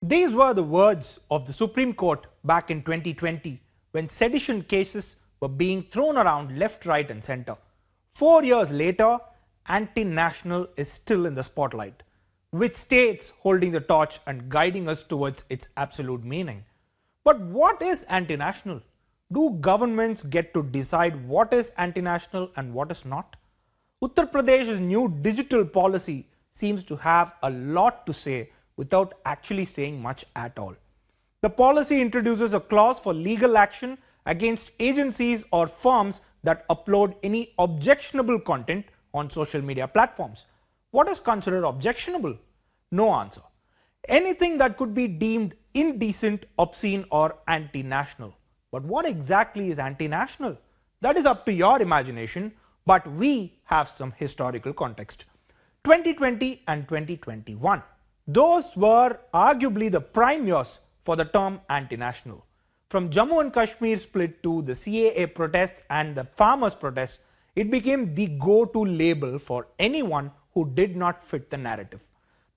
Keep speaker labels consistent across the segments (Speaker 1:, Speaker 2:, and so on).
Speaker 1: These were the words of the Supreme Court back in 2020 when sedition cases were being thrown around left, right and centre. 4 years later, anti-national is still in the spotlight, with states holding the torch and guiding us towards its absolute meaning. But what is anti-national? Do governments get to decide what is anti-national and what is not? Uttar Pradesh's new digital policy seems to have a lot to say without actually saying much at all. The policy introduces a clause for legal action against agencies or firms that upload any objectionable content on social media platforms. What is considered objectionable? No answer. Anything that could be deemed indecent, obscene or anti-national. But what exactly is anti-national? That is up to your imagination, but we have some historical context. 2020 and 2021. Those were arguably the prime years for the term anti-national. From Jammu and Kashmir split to the CAA protests and the farmers' protests, it became the go-to label for anyone who did not fit the narrative.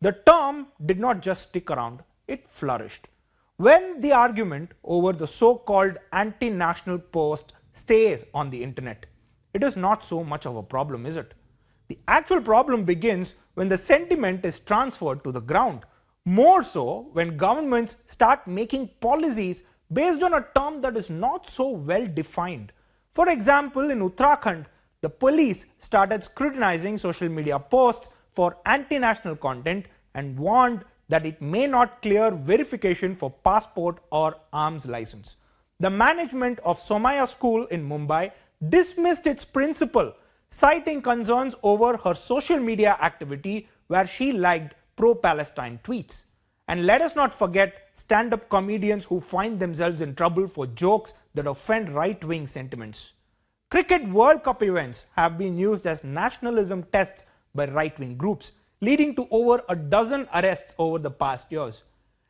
Speaker 1: The term did not just stick around, it flourished. When the argument over the so-called anti-national post stays on the internet, it is not so much of a problem, is it? The actual problem begins when the sentiment is transferred to the ground, more so when governments start making policies based on a term that is not so well defined. For example, in Uttarakhand, the police started scrutinizing social media posts for anti-national content and warned that it may not clear verification for passport or arms license. The management of Somaya School in Mumbai dismissed its principal, citing concerns over her social media activity where she liked pro-Palestine tweets. And let us not forget stand-up comedians who find themselves in trouble for jokes that offend right-wing sentiments. Cricket World Cup events have been used as nationalism tests by right-wing groups, leading to over a dozen arrests over the past years.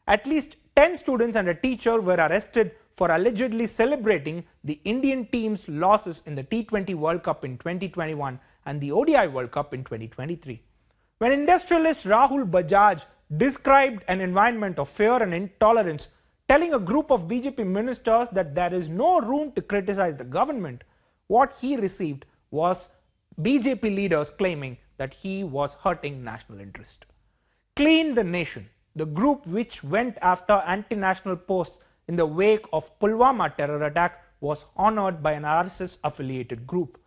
Speaker 1: At least 10 students and a teacher were arrested for allegedly celebrating the Indian team's losses in the T20 World Cup in 2021 and the ODI World Cup in 2023. When industrialist Rahul Bajaj described an environment of fear and intolerance, telling a group of BJP ministers that there is no room to criticize the government, what he received was BJP leaders claiming that he was hurting national interest. Clean the Nation, the group which went after anti-national posts in the wake of Pulwama terror attack, was honored by an RSS affiliated group.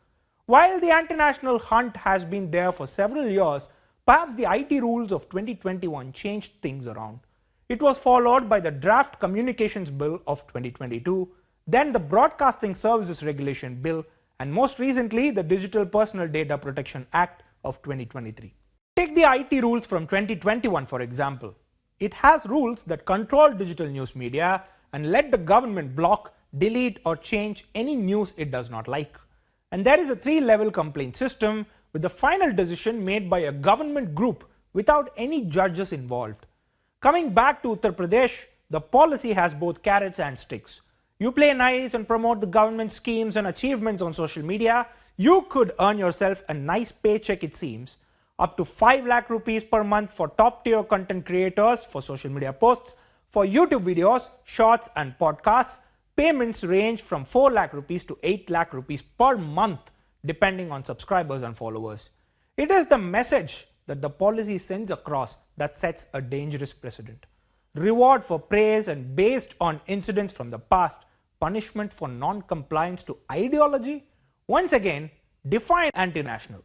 Speaker 1: While the anti-national hunt has been there for several years, perhaps the IT rules of 2021 changed things around. It was followed by the Draft Communications Bill of 2022, then the Broadcasting Services Regulation Bill, and most recently the Digital Personal Data Protection Act of 2023. Take the IT rules from 2021 for example. It has rules that control digital news media and let the government block, delete or change any news it does not like. And there is a 3-level complaint system with the final decision made by a government group without any judges involved. Coming back to Uttar Pradesh, the policy has both carrots and sticks. You play nice and promote the government schemes and achievements on social media, you could earn yourself a nice paycheck, it seems, up to 5 lakh rupees per month for top tier content creators for social media posts. For YouTube videos, shorts and podcasts, payments range from 4 lakh rupees to 8 lakh rupees per month depending on subscribers and followers. It is the message that the policy sends across that sets a dangerous precedent. Reward for praise and based on incidents from the past, punishment for non-compliance to ideology. Once again, define anti-national.